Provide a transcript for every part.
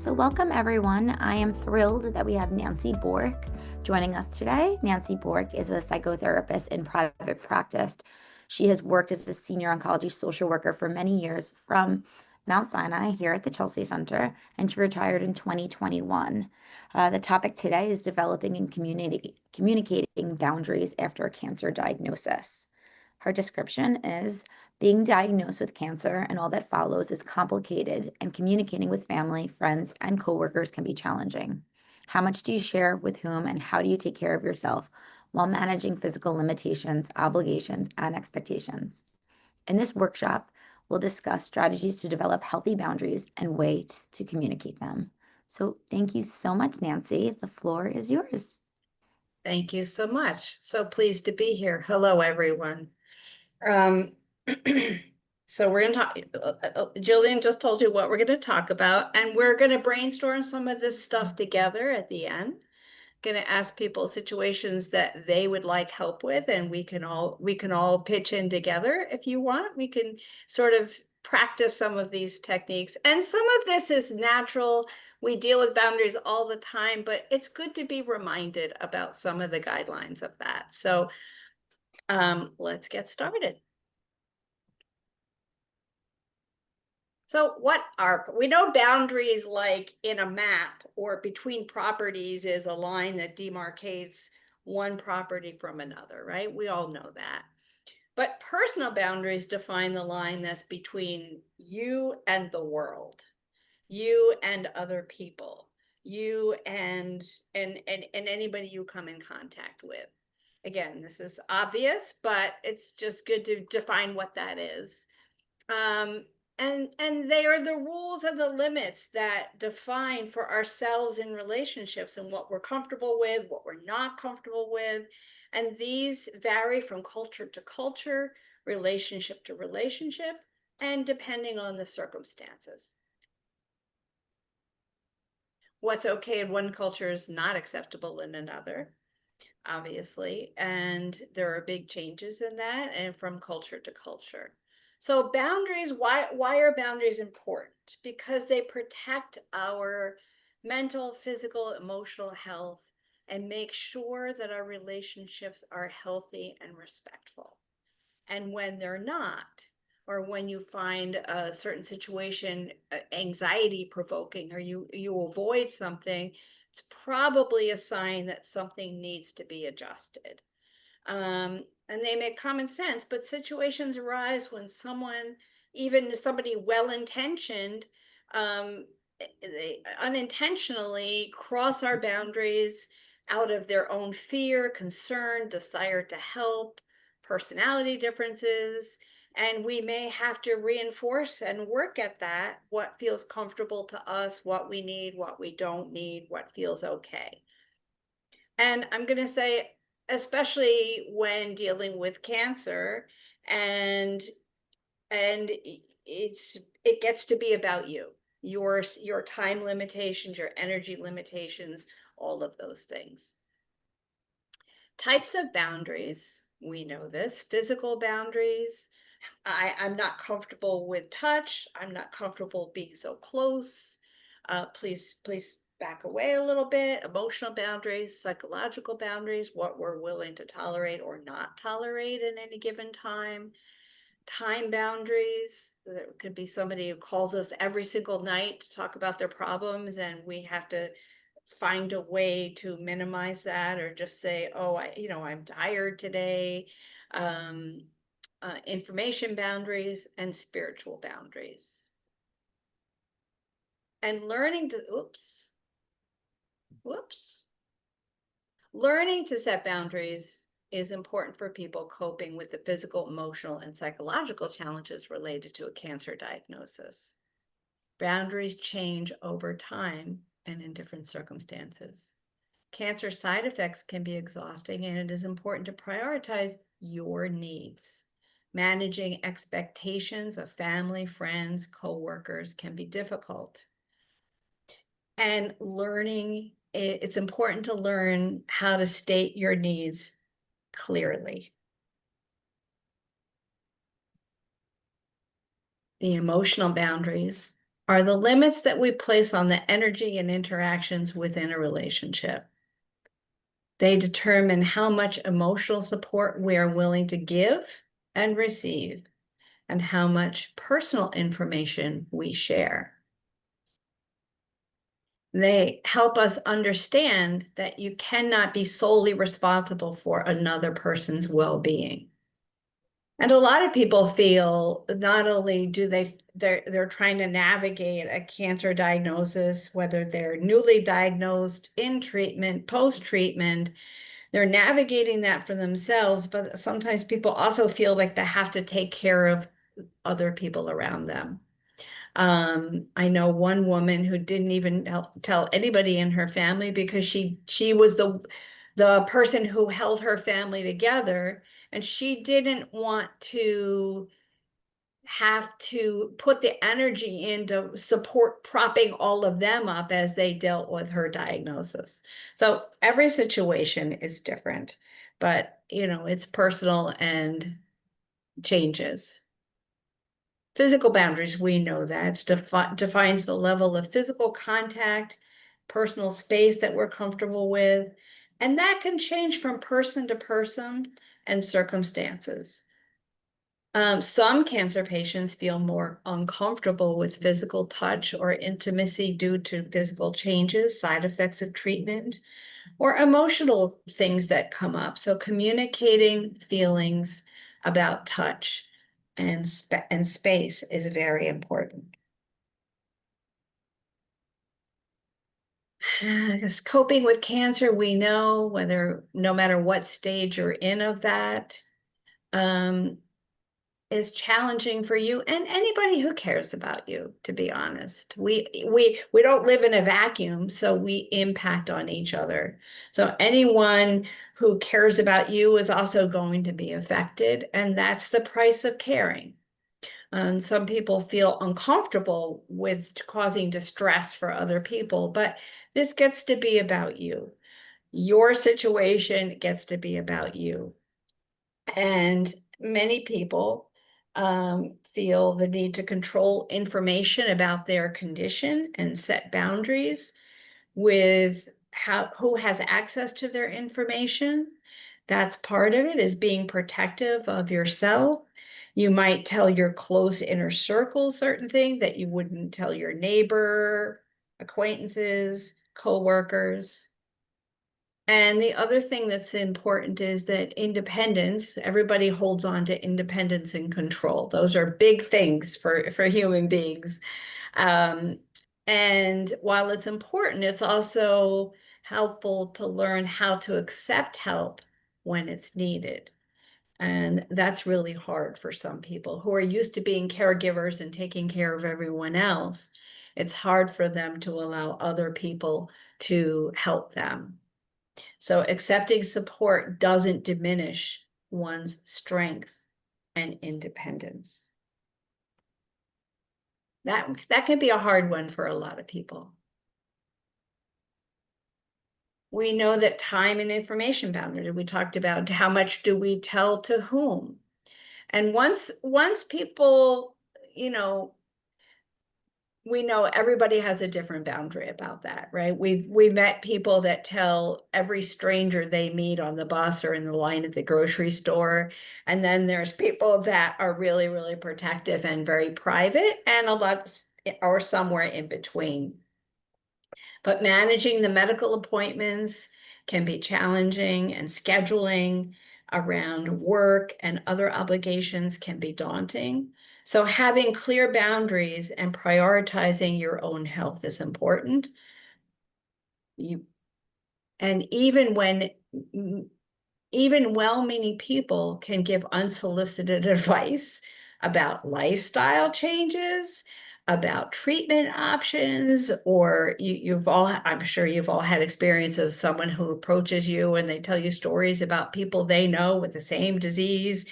So, welcome everyone. I am thrilled that we have Nancy Borque joining us today. Nancy Borque is a psychotherapist in private practice. She has worked as a senior oncology social worker for many years from Mount Sinai here at the Chelsea Center, and she retired in 2021. The topic today is developing and communicating boundaries after a cancer diagnosis. Her description is being diagnosed with cancer and all that follows is complicated, and communicating with family, friends, and coworkers can be challenging. How much do you share with whom, and how do you take care of yourself while managing physical limitations, obligations, and expectations? In this workshop, we'll discuss strategies to develop healthy boundaries and ways to communicate them. So, thank you so much, Nancy. The floor is yours. Thank you so much. So pleased to be here. Hello, everyone. Um, so we're going to talk, Jillian just told you what we're going to talk about, and we're going to brainstorm some of this stuff together at the end. Going to ask people situations that they would like help with, and we can all pitch in together if you want. We can sort of practice some of these techniques, and some of this is natural. We deal with boundaries all the time, but it's good to be reminded about some of the guidelines of that. So let's get started. So we know boundaries, like in a map or between properties, is a line that demarcates one property from another, right? We all know that. But personal boundaries define the line that's between you and the world, you and other people, you and anybody you come in contact with. Again, this is obvious, but it's just good to define what that is. And they are the rules and the limits that define for ourselves in relationships and what we're comfortable with, what we're not comfortable with. And these vary from culture to culture, relationship to relationship, and depending on the circumstances. What's okay in one culture is not acceptable in another, obviously, and there are big changes in that and from culture to culture. So boundaries, why are boundaries important? Because they protect our mental, physical, emotional health and make sure that our relationships are healthy and respectful. And when they're not, or when you find a certain situation anxiety provoking, or you avoid something, it's probably a sign that something needs to be adjusted. And they make common sense, but situations arise when even somebody well-intentioned, they unintentionally cross our boundaries out of their own fear, concern, desire to help, personality differences, and we may have to reinforce and work at that, what feels comfortable to us, what we need, what we don't need, what feels okay. And I'm going to say, especially when dealing with cancer, and it gets to be about you, your time limitations, your energy limitations, all of those things. Types of boundaries, we know this. Physical boundaries. I'm not comfortable with touch. I'm not comfortable being so close. Please back away a little bit. Emotional boundaries, psychological boundaries, what we're willing to tolerate or not tolerate in any given time. Time boundaries. There could be somebody who calls us every single night to talk about their problems, and we have to find a way to minimize that, or just say, oh, I'm tired today. Information boundaries and spiritual boundaries. And learning to, learning to set boundaries is important for people coping with the physical, emotional, and psychological challenges related to a cancer diagnosis. Boundaries change over time and in different circumstances. Cancer side effects can be exhausting, and it is important to prioritize your needs. Managing expectations of family, friends, coworkers can be difficult. And it's important to learn how to state your needs clearly. The emotional boundaries. are the limits that we place on the energy and interactions within a relationship. They determine how much emotional support we are willing to give and receive, and how much personal information we share. They help us understand that you cannot be solely responsible for another person's well-being. And a lot of people feel not only do they're trying to navigate a cancer diagnosis, whether they're newly diagnosed, in treatment, post-treatment, they're navigating that for themselves, but sometimes people also feel like they have to take care of other people around them. I know one woman who didn't even tell anybody in her family because she was the person who held her family together, and she didn't want to have to put the energy into support propping all of them up as they dealt with her diagnosis. So every situation is different, but it's personal and changes. Physical boundaries, we know that defines the level of physical contact, personal space that we're comfortable with, and that can change from person to person and circumstances. Some cancer patients feel more uncomfortable with physical touch or intimacy due to physical changes, side effects of treatment, or emotional things that come up. So communicating feelings about touch and space is very important. Because coping with cancer, we know no matter what stage you're in of that, is challenging for you and anybody who cares about you, to be honest. We don't live in a vacuum, so we impact on each other. So anyone who cares about you is also going to be affected, and that's the price of caring. And some people feel uncomfortable with causing distress for other people, but this gets to be about you. Your situation gets to be about you. And many people feel the need to control information about their condition and set boundaries with who has access to their information. That's part of it, is being protective of yourself. You might tell your close inner circle certain things that you wouldn't tell your neighbor, acquaintances, coworkers. And the other thing that's important is that independence, everybody holds on to independence and control. Those are big things for human beings. Um, and while it's important, it's also helpful to learn how to accept help when it's needed. And that's really hard for some people who are used to being caregivers and taking care of everyone else. It's hard for them to allow other people to help them. So accepting support doesn't diminish one's strength and independence. That can be a hard one for a lot of people. We know that time and information boundary, we talked about how much do we tell to whom. And once people, we know everybody has a different boundary about that, right? We've met people that tell every stranger they meet on the bus or in the line at the grocery store. And then there's people that are really, really protective and very private, and a lot or somewhere in between. But managing the medical appointments can be challenging, and scheduling around work and other obligations can be daunting. So having clear boundaries and prioritizing your own health is important. And even well-meaning people can give unsolicited advice about lifestyle changes, about treatment options, or I'm sure you've all had experience of someone who approaches you and they tell you stories about people they know with the same disease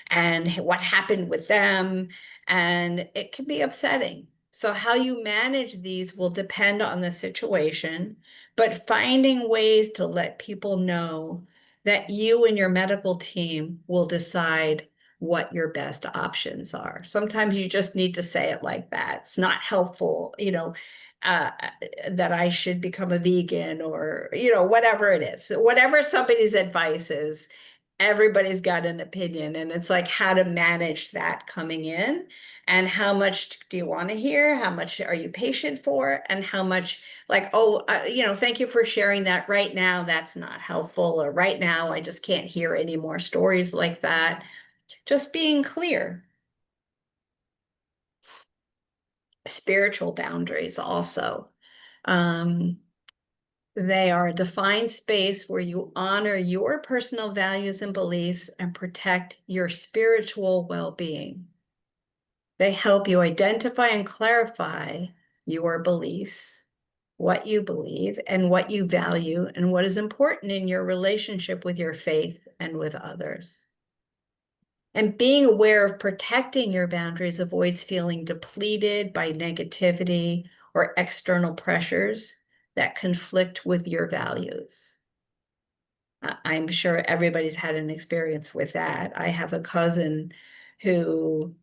and what happened with them, and it can be upsetting. So how you manage these will depend on the situation, but finding ways to let people know that you and your medical team will decide what your best options are. Sometimes you just need to say it like that. It's not helpful, uh, that I should become a vegan or, whatever it is. Whatever somebody's advice is, everybody's got an opinion. And it's like how to manage that coming in and how much do you want to hear? How much are you patient for? And how much like, oh, thank you for sharing that right now. That's not helpful. Or right now, I just can't hear any more stories like that. Just being clear. Spiritual boundaries also. Um, they are a defined space where you honor your personal values and beliefs and protect your spiritual well-being. They help you identify and clarify your beliefs, what you believe, and what you value, and what is important in your relationship with your faith and with others. And being aware of protecting your boundaries avoids feeling depleted by negativity or external pressures that conflict with your values. I'm sure everybody's had an experience with that. I have a cousin who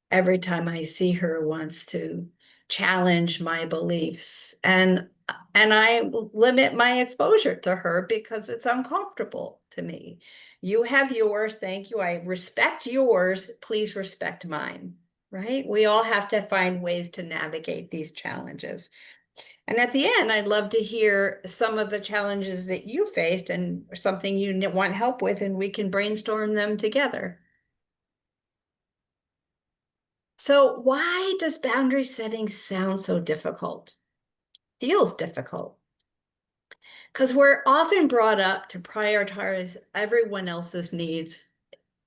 every time I see her wants to challenge my beliefs and I limit my exposure to her because it's uncomfortable to me. You have yours, thank you. I respect yours, please respect mine, right? We all have to find ways to navigate these challenges. And at the end, I'd love to hear some of the challenges that you faced and something you want help with, and we can brainstorm them together. So why does boundary setting sound so difficult? Feels difficult. Because we're often brought up to prioritize everyone else's needs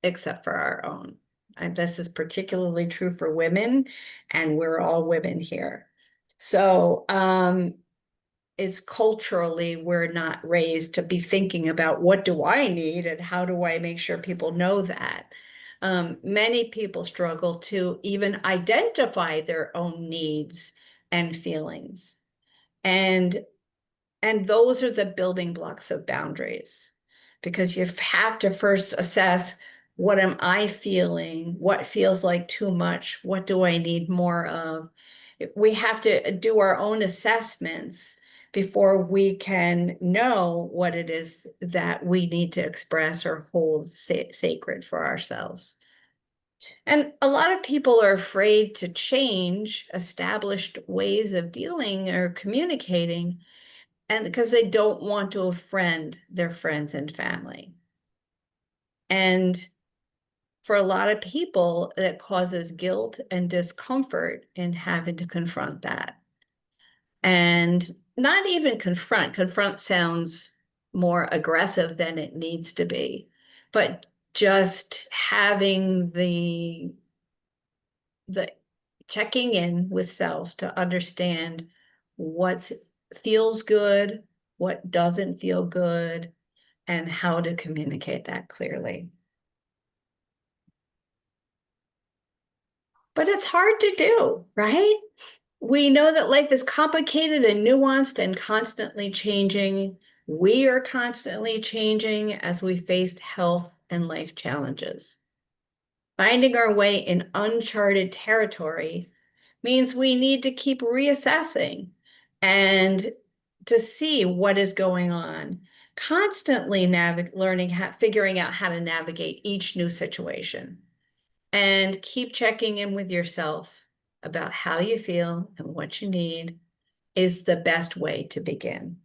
except for our own. And this is particularly true for women, and we're all women here. So it's culturally, we're not raised to be thinking about what do I need and how do I make sure people know that. Many people struggle to even identify their own needs and feelings. And and those are the building blocks of boundaries because you have to first assess what am I feeling? What feels like too much? What do I need more of? We have to do our own assessments before we can know what it is that we need to express or hold sacred for ourselves. And a lot of people are afraid to change established ways of dealing or communicating and because they don't want to offend their friends and family. And for a lot of people, that causes guilt and discomfort in having to confront that. And not even confront sounds more aggressive than it needs to be, but just having the checking in with self to understand what feels good, what doesn't feel good, and how to communicate that clearly. But it's hard to do, right? We know that life is complicated and nuanced and constantly changing. We are constantly changing as we face health and life challenges. Finding our way in uncharted territory means we need to keep reassessing and to see what is going on, constantly learning figuring out how to navigate each new situation, and keep checking in with yourself about how you feel and what you need is the best way to begin.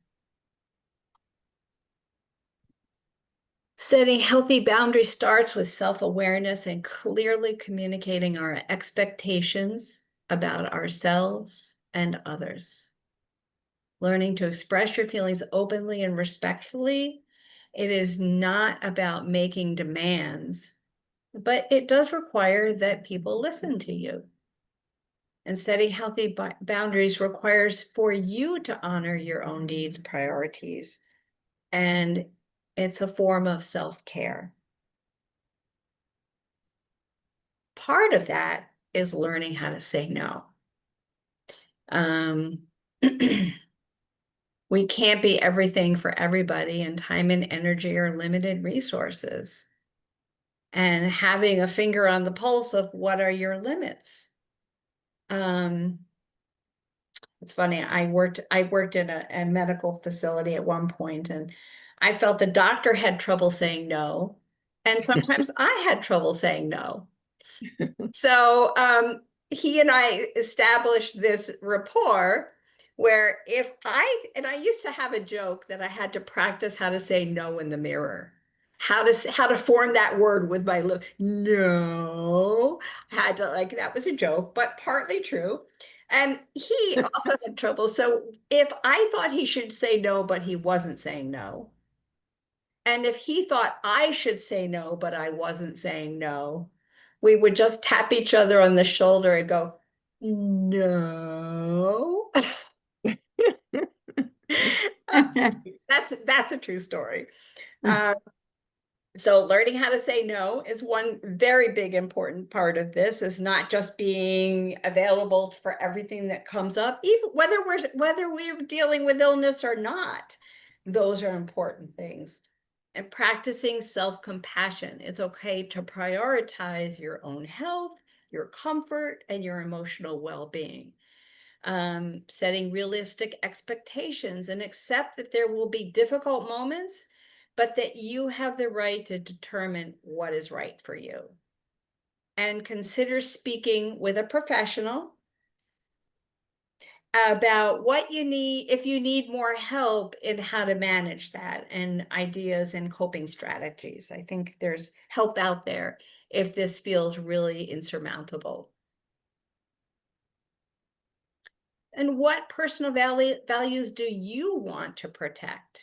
Setting healthy boundaries starts with self-awareness and clearly communicating our expectations about ourselves and others. Learning to express your feelings openly and respectfully. It is not about making demands, but it does require that people listen to you. And setting healthy boundaries requires for you to honor your own needs, priorities, and it's a form of self-care. Part of that is learning how to say no. We can't be everything for everybody, and time and energy are limited resources. and having a finger on the pulse of what are your limits. It's funny, I worked in a medical facility at one point, and I felt the doctor had trouble saying no, and sometimes I had trouble saying no. So he and I established this rapport where and I used to have a joke that I had to practice how to say no in the mirror. How to form that word with my lip. No. I had to, like, that was a joke, but partly true. And he also had trouble. So if I thought he should say no, but he wasn't saying no, and if he thought I should say no, but I wasn't saying no, we would just tap each other on the shoulder and go, no. That's a true story. Uh, so learning how to say no is one very big important part of this, is not just being available for everything that comes up, even whether we're dealing with illness or not. Those are important things. And practicing self-compassion. It's okay to prioritize your own health, your comfort, and your emotional well-being. Setting realistic expectations and accept that there will be difficult moments, but that you have the right to determine what is right for you. And consider speaking with a professional about what you need, if you need more help in how to manage that, and ideas and coping strategies. I think there's help out there if this feels really insurmountable. And what personal values do you want to protect?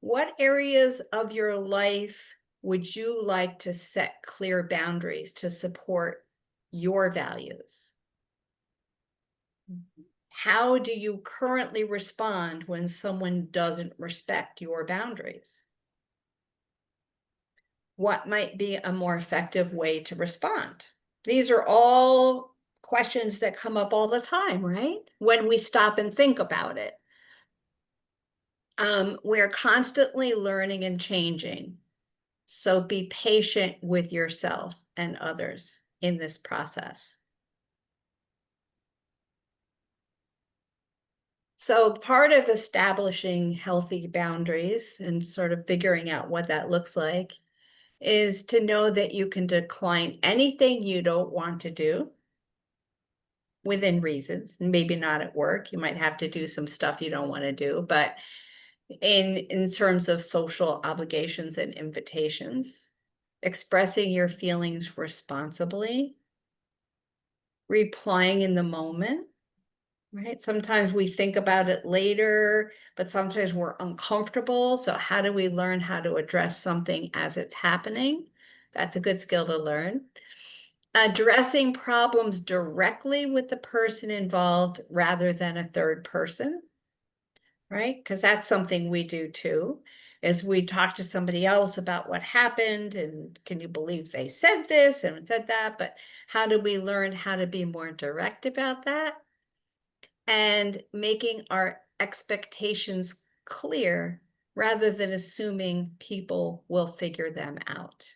What areas of your life would you like to set clear boundaries to support your values? How do you currently respond when someone doesn't respect your boundaries? What might be a more effective way to respond? These are all questions that come up all the time, right? When we stop and think about it. We're constantly learning and changing. So be patient with yourself and others in this process. So part of establishing healthy boundaries and sort of figuring out what that looks like is to know that you can decline anything you don't want to do within reasons. Maybe not at work. You might have to do some stuff you don't want to do, but in terms of social obligations and invitations, expressing your feelings responsibly, replying in the moment, right? Sometimes we think about it later, but sometimes we're uncomfortable. So how do we learn how to address something as it's happening? That's a good skill to learn. Addressing problems directly with the person involved rather than a third person, right? Because that's something we do too, is we talk to somebody else about what happened and can you believe they said this and said that, but how do we learn how to be more direct about that? And making our expectations clear rather than assuming people will figure them out.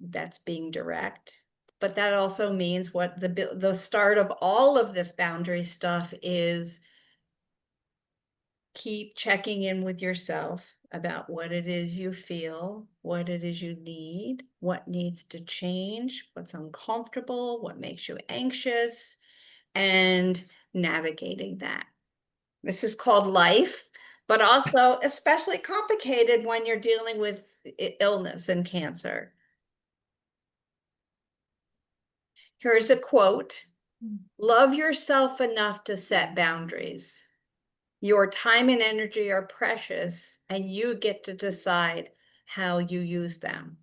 That's being direct. But that also means what the start of all of this boundary stuff is, keep checking in with yourself about what it is you feel, what it is you need, what needs to change, what's uncomfortable, what makes you anxious, and navigating that. This is called life, but also especially complicated when you're dealing with illness and cancer. Here's a quote: love yourself enough to set boundaries. Your time and energy are precious, and you get to decide how you use them.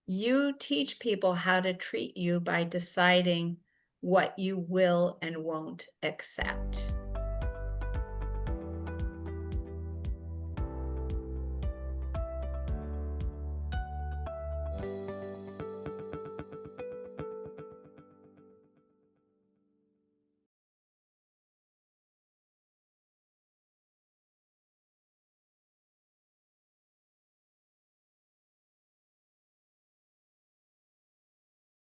You teach people how to treat you by deciding what you will and won't accept.